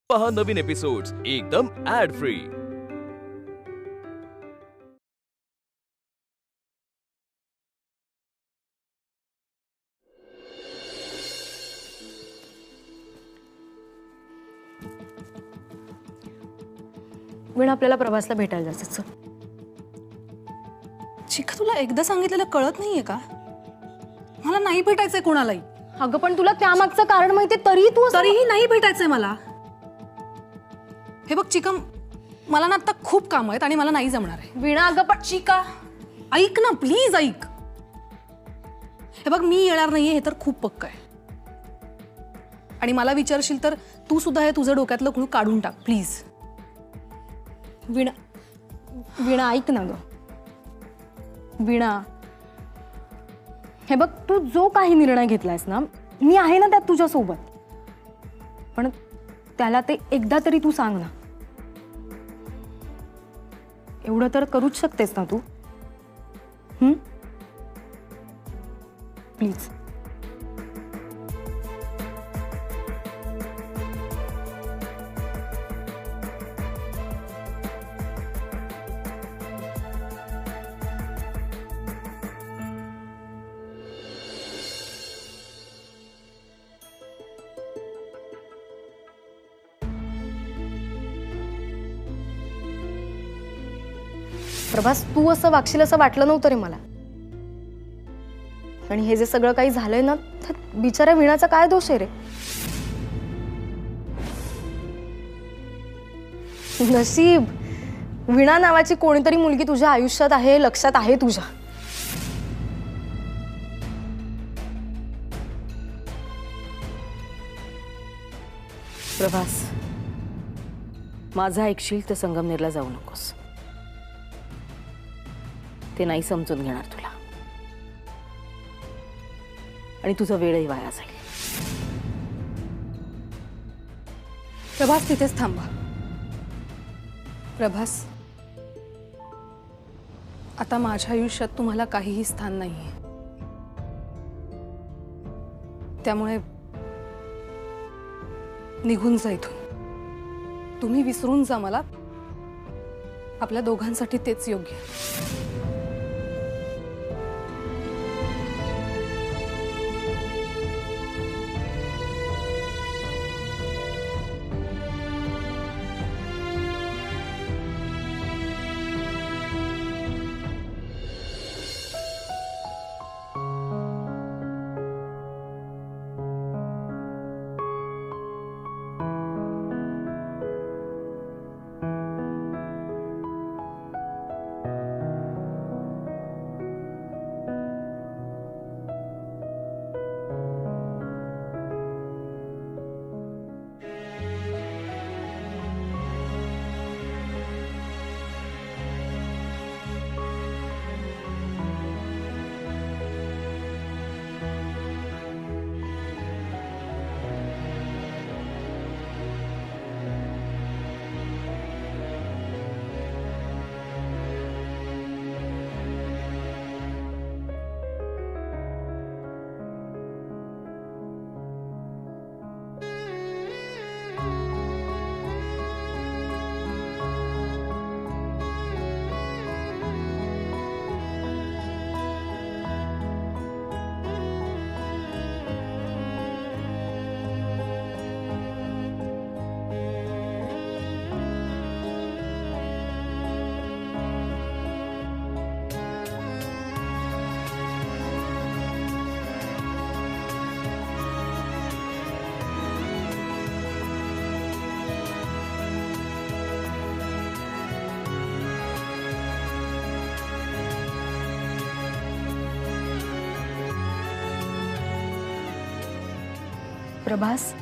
पहा नवीन एपिसोड्स एकदम add free. वीणा, आपल्याला प्रभासला भेटायला जायचं। चिखा, तुला एकदा सांगितलेलं कळत नाहीये का? मला नाही भेटायचंय कोणालाही। अगं पण तुला त्यामागचं कारण माहितीये तरीही नाही भेटायचंय मला। हे बघ चिका, मला ना आता खूप काम आहेत आणि मला नाही जमणार आहे। वीणा, अगं पण चिका ऐक ना, प्लीज ऐक। हे बघ, मी येणार नाहीये हे तर खूप पक्क आहे। आणि मला विचारशील तर तू सुद्धा हे तुझं डोक्यातलं कुळ काढून टाक प्लीज। वीणा, वीणा ऐक ना ग। वीणा, हे बघ, तू जो काही निर्णय घेतलायस ना, मी आहे ना त्यात तुझ्या सोबत। पण त्याला ते एकदा तरी तू सांग ना। एवढं तर करूच शकतेस ना तू? प्लीज। प्रभास, तू असं वागशील असं वाटलं नव्हतं रे मला। आणि हे जे सगळं काही झालंय ना, त्यात बिचाऱ्या वीणाचा काय दोष आहे रे? नशीब वीणा नावाची कोणीतरी मुलगी तुझ्या आयुष्यात आहे, लक्षात आहे तुझ्या। प्रभास, माझा ऐकशील तर संगमनेरला जाऊ नकोस। ते नाही समजून घेणार तुला, आणि तुझा वेळही वाया जाईल। प्रभास, तिथेच थांबा। प्रभास, आता माझ्या आयुष्यात तुम्हाला काहीही स्थान नाहीये, त्यामुळे निघून जा इथून। तुम्ही विसरून जा मला। आपल्या दोघांसाठी तेच योग्य आहे। प्रभास,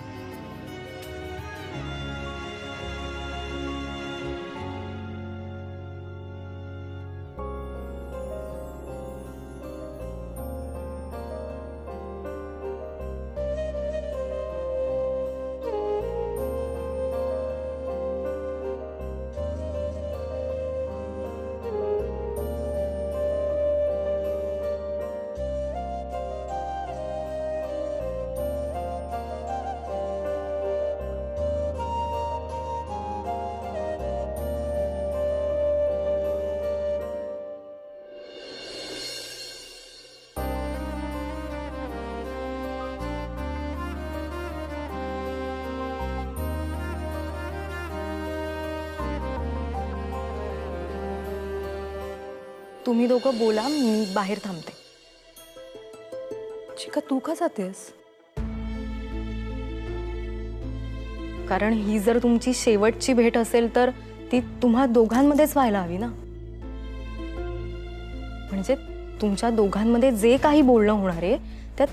तुम्ही दोघं बोला, मी बाहेर थांबते. चिका तू का जातेस? कारण ही जर तुमची शेवटची भेट असेल तर ती तुम्हा दोघांमध्येच व्हायला हवी ना. म्हणजे तुमच्या दोघांमध्ये जे काही बोलणं होणार आहे त्यात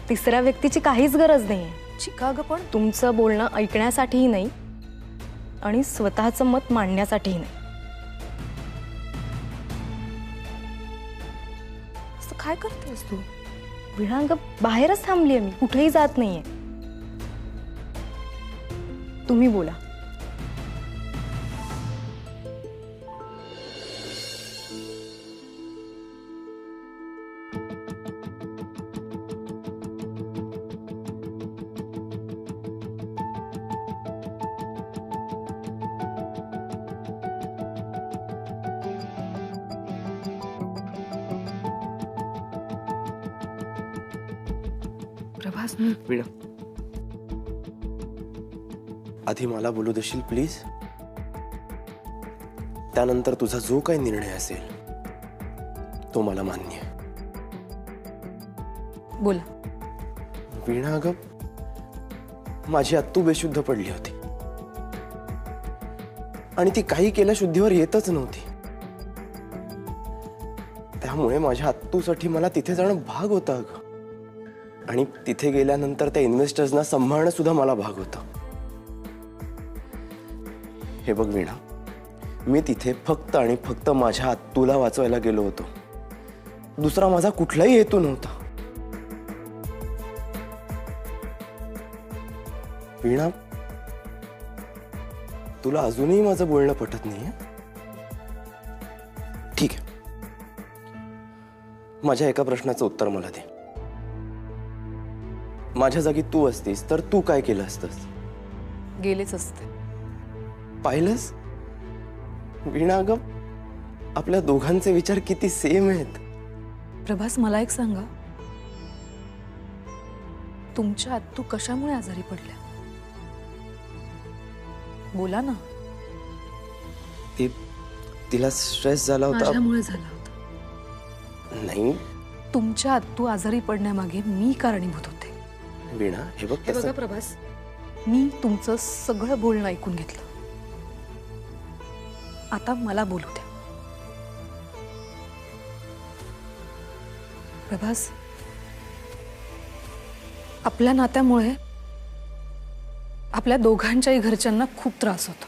तिसऱ्या व्यक्तीची काहीच गरज नाहीये. चिका अगं पण तुमचं बोलणं ऐकण्यासाठीही नाही आणि स्वतःचं मत मांडण्यासाठीही नाही. असं काय करतेस तू? वीणा अगं बाहेरच थांबलीये मी, कुठेही जात नाहीये. तुम्ही बोला. प्रभास वीणा, आधी मला बोलू देशील प्लीज? त्यानंतर तुझा जो काही निर्णय असेल तो मला मान्य आहे. बोला. वीणा अगं, माझी आत्तू बेशुद्ध पडली होती आणि ती काही केल्या शुद्धीवर येतच नव्हती. त्यामुळे माझ्या आत्तूसाठी मला तिथे जाणं भाग होतं अगं. आणि तिथे गेल्यानंतर त्या इन्व्हेस्टर्सना सांभाळणं सुद्धा मला भाग होतं. हे बघ वीणा, मी तिथे फक्त आणि फक्त माझ्या आत्तूला वाचवायला गेलो होतो. दुसरा माझा कुठलाही हेतू नव्हता. वीणा, तुला अजूनही माझं बोलणं पटत नाहीये? ठीक आहे, माझ्या एका प्रश्नाचं उत्तर मला दे. माझ्या जागी तू असतीस तर तू काय केलं असतंस? गेलेच असते. पाहिलंस वीणा, अगं आपल्या दोघांचे विचार किती सेम आहेत. प्रभास मला एक सांगा, तुमच्या आत्तू कशामुळे आजारी पडल्या? बोला ना. तिला स्ट्रेस झाला होता. माझ्यामुळे झाला होता. नाही तुमच्या आत्तू आजारी पडण्यामागे मी कारणीभूत होते. वीणा, हे बघ हे बघा प्रभास, मी तुमचं सगळं बोलणं ऐकून घेतलं. आता मला बोलू द्या. प्रभास, आपल्या नात्यामुळे आपल्या दोघांच्याही घरच्यांना खूप त्रास होतो.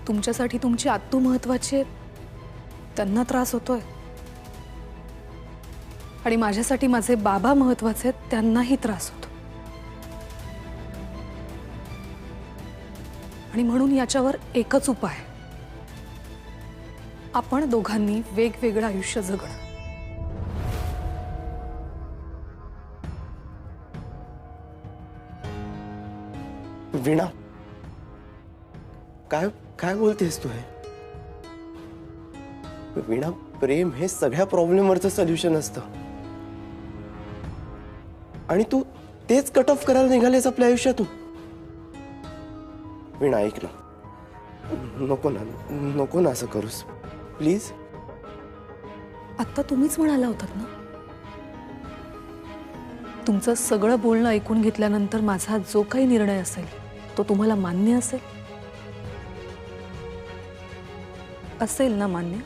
तुमच्यासाठी तुमची आत्तू महत्वाची आहे, त्यांना त्रास होतोय. आणि माझ्यासाठी माझे बाबा महत्वाचे आहेत, त्यांनाही त्रास होतो. आणि म्हणून याच्यावर एकच उपाय, आपण दोघांनी वेगवेगळं आयुष्य जगणं. वीणा, काय काय बोलतेस तू? हे वीणा, प्रेम हे सगळ्या प्रॉब्लेमवरचं सोल्युशन असतं आणि तू तेच कट ऑफ करायला निघालेस आपल्या आयुष्यातून. वीणा ऐक ना, नको ना असं करूस प्लीज. आता तुम्हीच म्हणाला होतात ना, तुमचं सगळं बोलणं ऐकून घेतल्यानंतर माझा जो काही निर्णय असेल तो तुम्हाला मान्य असेल ना? मान्य?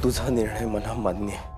तुझा निर्णय मला मान्य आहे.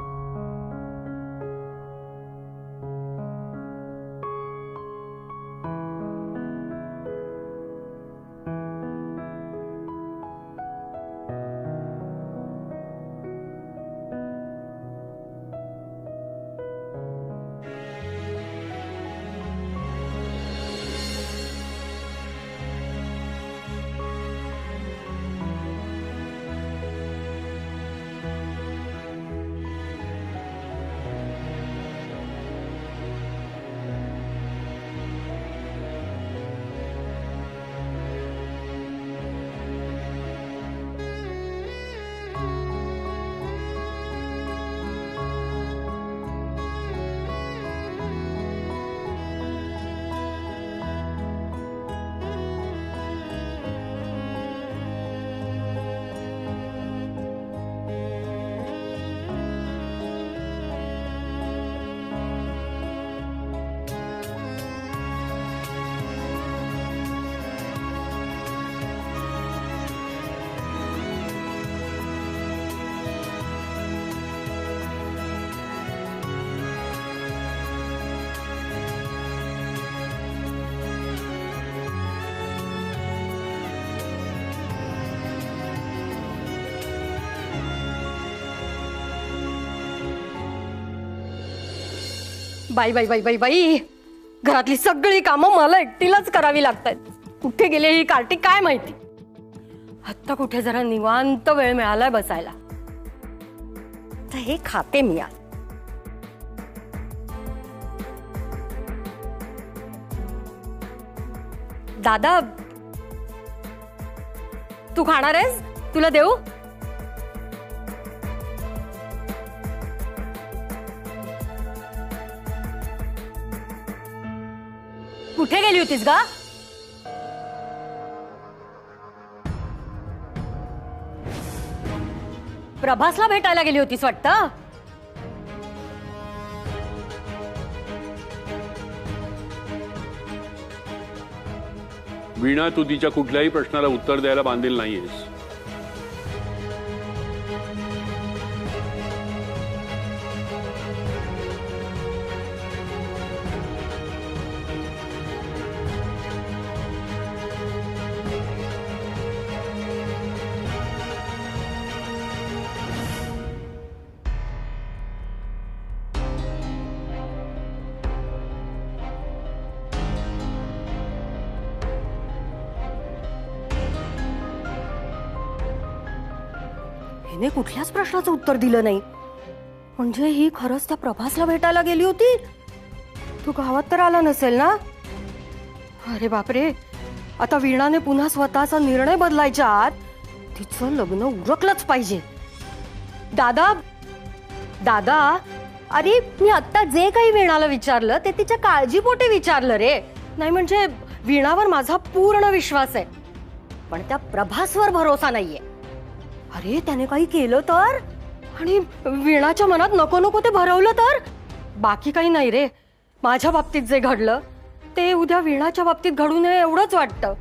बाई बाई बाई बाई बाई, घरातली सगळी कामं मला एकटीलाच करावी लागतात. कुठे गेले ही कार्तिक काय माहिती. आत्ता कुठे जरा निवांत वेळ मिळालाय बसायला, तर हे खाते मी आज. दादा, तू खाणार आहेस? तुला देऊ? कुठे गेली होतीस गा? प्रभासला भेटायला गेली होतीस वाटतं. वीणा, तू तिच्या कुठल्याही प्रश्नाला उत्तर द्यायला बांधील नाहीयेस. हिने कुठल्याच प्रश्नाचं उत्तर दिलं नाही. म्हणजे ही खरंच त्या प्रभासला भेटायला गेली होती. तू गावात तर आला नसेल ना? अरे बापरे, आता वीणाने पुन्हा स्वतःचा निर्णय बदलायच्या आत तिचं लग्न उरकलंच पाहिजे. दादा दादा, अरे मी आता जे काही वीणाला विचारलं ते तिच्या काळजीपोटी विचारलं रे. नाही म्हणजे वीणावर माझा पूर्ण विश्वास आहे, पण त्या प्रभासवर भरोसा नाहीये. अरे त्याने काही केलं तर, आणि वीणाच्या मनात नको नको ते भरवलं तर. बाकी काही नाही रे. माझ्या बाबतीत जे घडलं ते उद्या वीणाच्या बाबतीत घडू नये एवढंच वाटतं.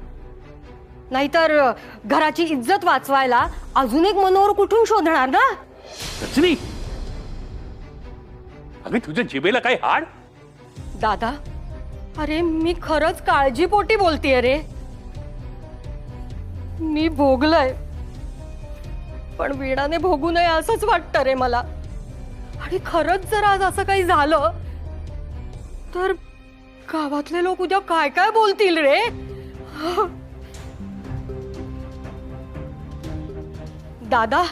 नाहीतर घराची इज्जत वाचवायला अजून एक मनोहर कुठून शोधणार ना. रजनी, अगं तुझ्या जिभेला काय हाड? दादा, अरे मी खरंच काळजीपोटी बोलतेय रे. मी भोगलंय, पण वीणाने भोगू नये असंच वाटतं रे मला. आणि खरंच जर आज असं काही झालं तर गावातले लोक उद्या काय काय बोलतील रे. दादा,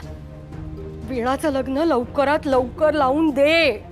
वीणाचं लग्न लवकरात लवकर लावून दे.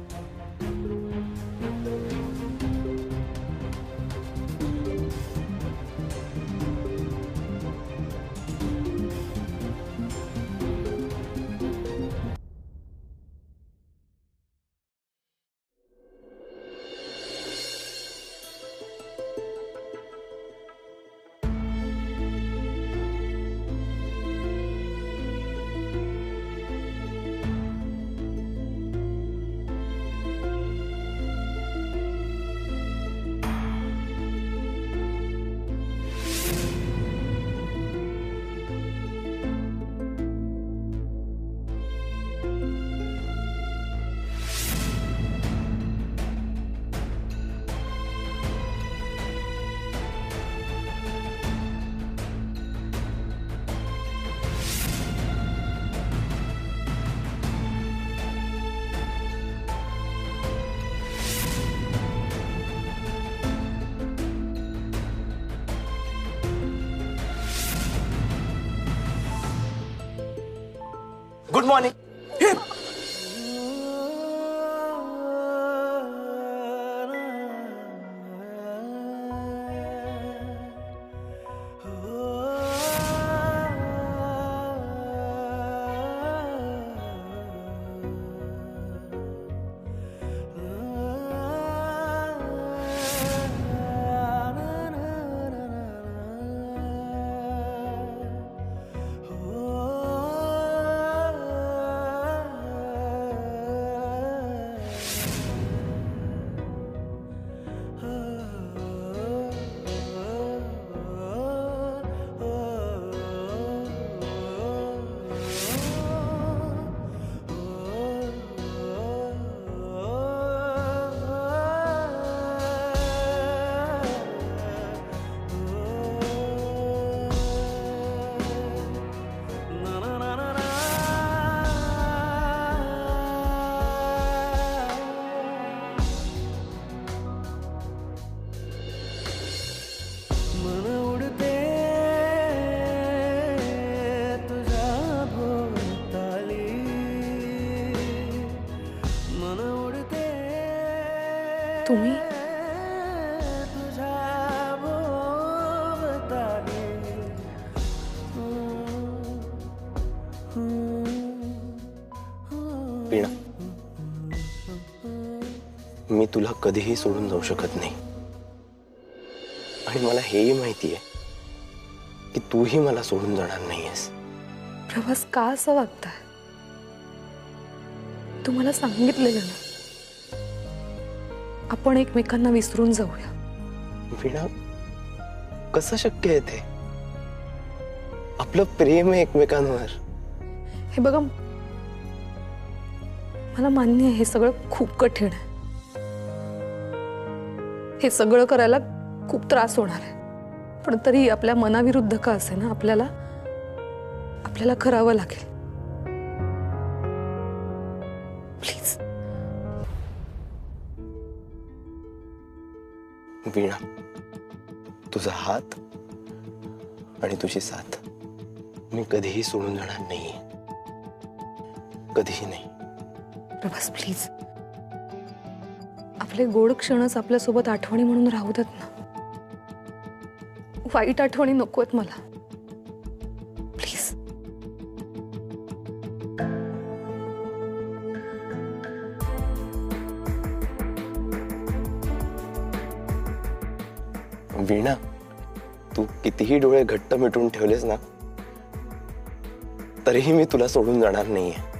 Good morning. तुम्ही वीणा, मी तुला कधीही सोडून जाऊ शकत नाही आणि मला हेही माहिती आहे की तूही मला सोडून जाणार नाहीयेस. प्रभास का असं वागताय? तुम्हाला सांगितलेलं ना आपण एकमेकांना विसरून जाऊया. वीणा, कसं शक्य आहे ते? आपलं प्रेम आहे एकमेकांवर. हे बघा, मला मान्य आहे हे सगळं खूप कठीण आहे. हे सगळं करायला खूप त्रास होणार आहे, पण तरी आपल्या मनाविरुद्ध का असे ना आपल्याला करावं लागेल. प्लीज. वीणा, तुझा हात आणि तुझी साथ मी कधीही सोडून जाणार नाहीये, कधीही नाही. प्रभास प्लीज, आपले गोड क्षणच आपल्यासोबत आठवणी म्हणून राहू देत ना. वाईट आठवणी नकोत मला. प्लीज. वीणा, तू कितीही डोळे घट्ट मिटून ठेवलेस ना तरीही मी तुला सोडून जाणार नाहीये.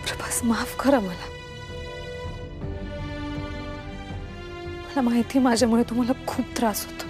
प्रभास, माफ करा मला. मला माहिती माझ्यामुळे तुम्हाला खूप त्रास होतो.